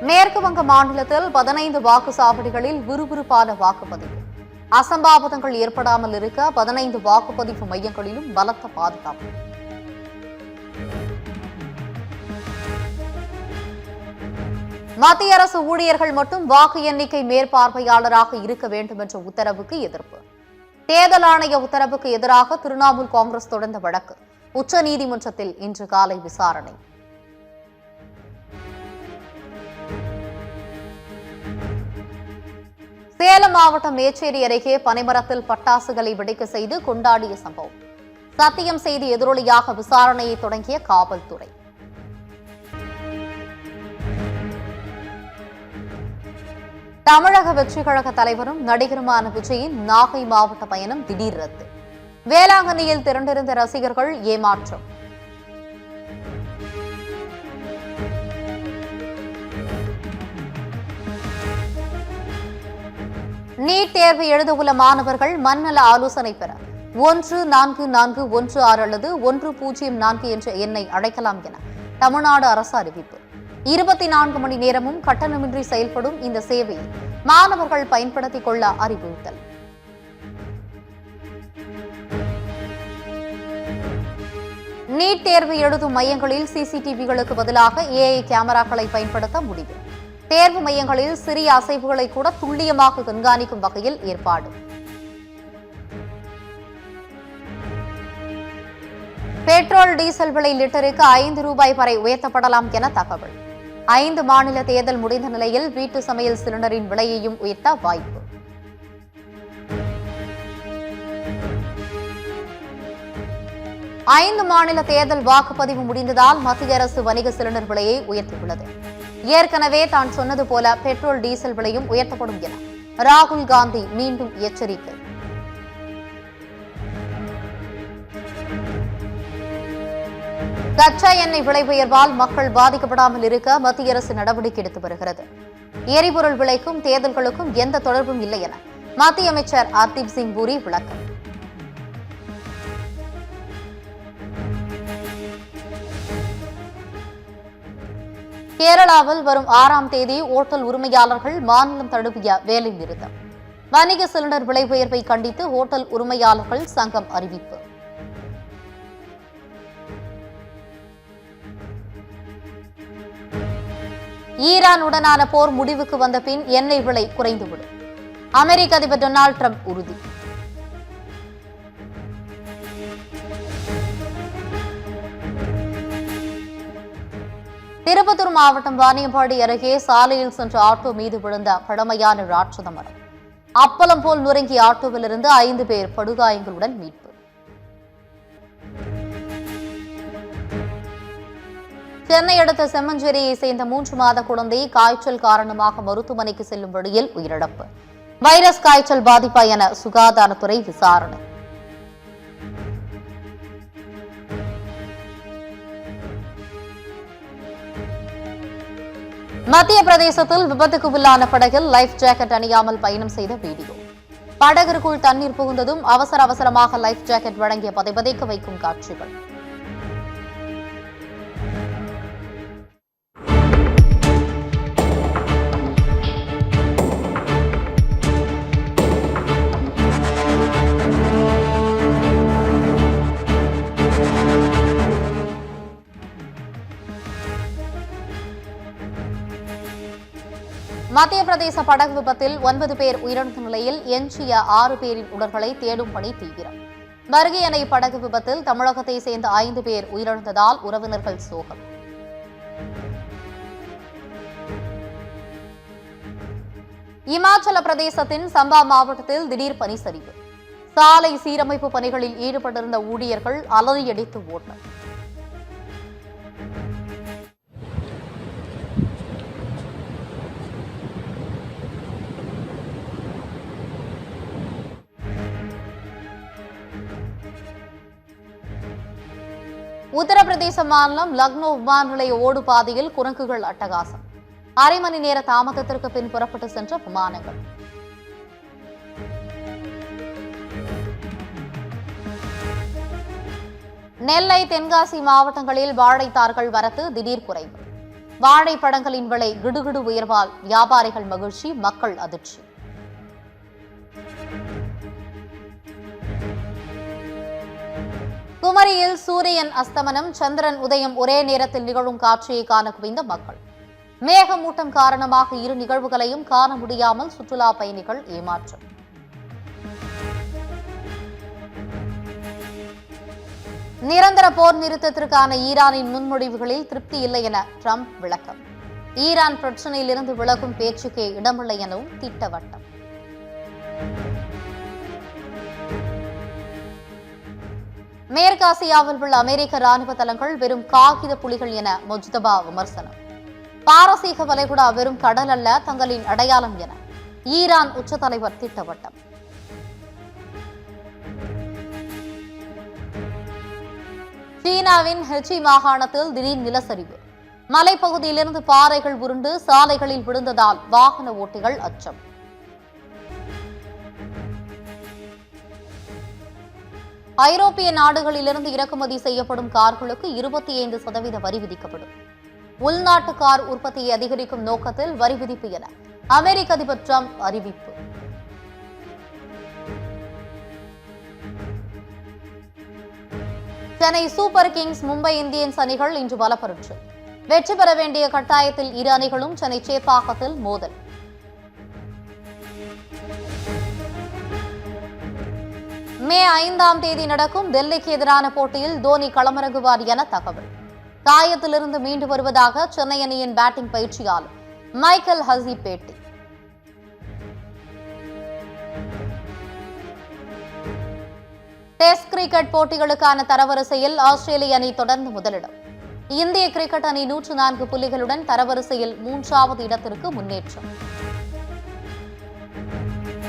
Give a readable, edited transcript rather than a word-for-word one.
மேற்கு வங்க மாநிலத்தில் 15 வாக்குச்சாவடிகளில் விறுவிறுப்பான வாக்குப்பதிவு. அசம்பாவிதங்கள் ஏற்படாமல் இருக்க 15 வாக்குப்பதிவு மையங்களிலும் பலத்த பாதுகாப்பு. மத்திய அரசு ஊழியர்கள் மட்டும் வாக்கு எண்ணிக்கை மேற்பார்வையாளராக இருக்க வேண்டும் என்ற உத்தரவுக்கு எதிர்ப்பு. தேர்தல் ஆணைய உத்தரவுக்கு எதிராக திரிணாமுல் காங்கிரஸ் தொடர்ந்த வழக்கு உச்சநீதிமன்றத்தில் இன்று காலை விசாரணை. சேலம் மாவட்டம் மேச்சேரி அருகே பனைமரத்தில் பட்டாசுகளை வெடிக்க செய்து கொண்டாடிய சம்பவம். சத்தியம் செய்து எதிரொலியாக விசாரணையை தொடங்கிய காவல்துறை. தமிழக வெற்றிக் கழக தலைவரும் நடிகருமான விஜயின் நாகை மாவட்ட பயணம் திடீர் ரத்து. வேளாங்கண்ணியில் திரண்டிருந்த ரசிகர்கள் ஏமாற்றம். நீட் தேர்வு எழுதவுள்ள மாணவர்கள் மனநல ஆலோசனை பெற 1441 அல்லது 104 என்ற எண்ணை அழைக்கலாம் என தமிழ்நாடு அரசு அறிவிப்பு. 24 மணி நேரமும் கட்டணமின்றி செயல்படும் இந்த சேவையை மாணவர்கள் பயன்படுத்திக் கொள்ள அறிவுறுத்தல். நீட் தேர்வு எழுதும் மையங்களில் சிசிடிவிகளுக்கு பதிலாக ஏஐ கேமராக்களை பயன்படுத்த முடிவு. தேர்வு மையங்களில் சிறிய அசைவுகளை கூட துல்லியமாக கண்காணிக்கும் வகையில் ஏற்பாடு. பெட்ரோல் டீசல் விலை லிட்டருக்கு 5 ரூபாய் வரை உயர்த்தப்படலாம் என தகவல். 5 மாநில தேர்தல் முடிந்த நிலையில் வீட்டு சமையல் சிலிண்டரின் விலையையும் உயர்த்த வாய்ப்பு. ஐந்து மாநில தேர்தல் வாக்குப்பதிவு முடிந்ததால் மத்திய அரசு வணிக சிலிண்டர் விலையை உயர்த்தியுள்ளது. ஏற்கனவே தான் சொன்னது போல பெட்ரோல் டீசல் விலையும் உயர்த்தப்படும் என ராகுல் காந்தி மீண்டும் எச்சரிக்கை. கச்சா எண்ணெய் விலை உயர்வால் மக்கள் பாதிக்கப்படாமல் இருக்க மத்திய அரசு நடவடிக்கை எடுத்து வருகிறது. எரிபொருள் விலைக்கும் தேர்தல்களுக்கும் எந்த தொடர்பும் இல்லை என மத்திய அமைச்சர் ஹர்தீப் சிங் பூரி விளக்கம். கேரளாவில் வரும் 6ஆம் தேதி ஓட்டல் உரிமையாளர்கள் மாநிலம் தழுவிய வேலை நிறுத்தம். வணிக சிலிண்டர் விலை உயர்வை கண்டித்து ஓட்டல் உரிமையாளர்கள் சங்கம் அறிவிப்பு. ஈரானுடனான போர் முடிவுக்கு வந்த பின் எண்ணெய் விலை குறைந்துவிடும். அமெரிக்க அதிபர் டொனால்டு டிரம்ப் உறுதி. திருப்பத்தூர் மாவட்டம் வாணியம்பாடி அருகே சாலையில் சென்ற ஆட்டோ மீது விழுந்த பழமையான ராட்சத மரம். அப்பளம் போல் நுரங்கிய ஆட்டோவிலிருந்து 5 பேர் படுகாயங்களுடன் மீட்பு. சென்னை அடுத்த செம்மஞ்சேரியை சேர்ந்த 3 மாத குழந்தை காய்ச்சல் காரணமாக மருத்துவமனைக்கு செல்லும் வழியில் உயிரிழப்பு. வைரஸ் காய்ச்சல் பாதிப்பா என சுகாதாரத்துறை விசாரணை. மத்திய பிரதேசத்தில் விபத்துக்கு உள்ளான படகில் லைஃப் ஜாக்கெட் அணியாமல் பயணம் செய்த வீடியோ. படகிற்குள் தண்ணீர் புகுந்ததும் அவசரமாக லைஃப் ஜாக்கெட் வழங்கிய பதைபதைக்க வைக்கும் காட்சிகள். மத்திய பிரதேச படகு விபத்தில் 9 பேர் உயிரிழந்த நிலையில் எஞ்சிய 6 பேரின் உடல்களை தேடும் பணி தீவிரம். மருகி அணை படகு விபத்தில் தமிழகத்தை சேர்ந்த 5 பேர் உயிரிழந்ததால் உறவினர்கள் சோகம். இமாச்சல பிரதேசத்தின் சம்பா மாவட்டத்தில் திடீர் பனிச்சரிவு. சாலை சீரமைப்பு பணிகளில் ஈடுபட்டிருந்த ஊழியர்கள் அலறியடித்து ஓட்டம். உத்தரப்பிரதேச மாநிலம் லக்னோ விமான நிலைய ஓடு பாதையில் குரங்குகள் அட்டகாசம். அரை மணி நேர தாமதத்திற்கு பின் புறப்பட்டு சென்ற விமானங்கள். நெல்லை, தென்காசி மாவட்டங்களில் வாழைத்தார்கள் வரத்து திடீர் குறைவு. வாழைப்பழங்களின் விலை கிடுகிடு உயர்வால் வியாபாரிகள் மகிழ்ச்சி, மக்கள் அதிர்ச்சி. குமரியில் சூரியன் அஸ்தமனம், சந்திரன் உதயம் ஒரே நேரத்தில் நிகழும் காட்சியை காண குவிந்த மக்கள். மேகமூட்டம் காரணமாக இரு நிகழ்வுகளையும் காண முடியாமல் சுற்றுலா பயணிகள் ஏமாற்றம். நிரந்தர போர் நிறுத்தத்திற்கான ஈரானின் முன்மொழிவுகளில் திருப்தி இல்லை என ட்ரம்ப் விளக்கம். ஈரான் பிரச்சினையிலிருந்து விலகும் பேச்சுக்கே இடமில்லை எனவும் திட்டவட்டம். மேற்காசியாவில் உள்ள அமெரிக்க ராணுவ தளங்கள் வெறும் காகித புலிகள் என முஜ்தபா விமர்சனம். பாரசீக வளைகுடா வெறும் கடல் அல்ல, தங்களின் அடையாளம் என ஈரான் உச்ச தலைவர் திட்டவட்டம். சீனாவின் ஹெச்சி மாகாணத்தில் திடீர் நிலச்சரிவு. மலைப்பகுதியிலிருந்து பாறைகள் உருண்டு சாலைகளில் விழுந்ததால் வாகன ஓட்டிகள் அச்சம். ஐரோப்பிய நாடுகளிலிருந்து இறக்குமதி செய்யப்படும் கார்களுக்கு 25% வரி விதிக்கப்படும். உள்நாட்டு கார் உற்பத்தியை அதிகரிக்கும் நோக்கத்தில் வரி விதிப்பு என அமெரிக்க அதிபர் ட்ரம்ப் அறிவிப்பு. Chennai super Kings, Mumbai Indians அணிகள் இன்று பலப்பரீட்சை. வெற்றி பெற வேண்டிய கட்டாயத்தில் இரு அணிகளும் சென்னை சேப்பாக்கத்தில் மோதல். மே 5ஆம் தேதி நடக்கும் டெல்லிக்கு எதிரான போட்டியில் தோனி களமிறங்குவார் என தகவல். காயத்திலிருந்து மீண்டு வருவதாக சென்னை அணியின் பேட்டிங் பயிற்சியாளர் மைக்கேல் ஹசி பேட்டி. டெஸ்ட் கிரிக்கெட் போட்டிகளுக்கான தரவரிசையில் ஆஸ்திரேலிய அணி தொடர்ந்து முதலிடம். இந்திய கிரிக்கெட் அணி 104 புள்ளிகளுடன் தரவரிசையில் 3வது இடத்திற்கு முன்னேற்றம்.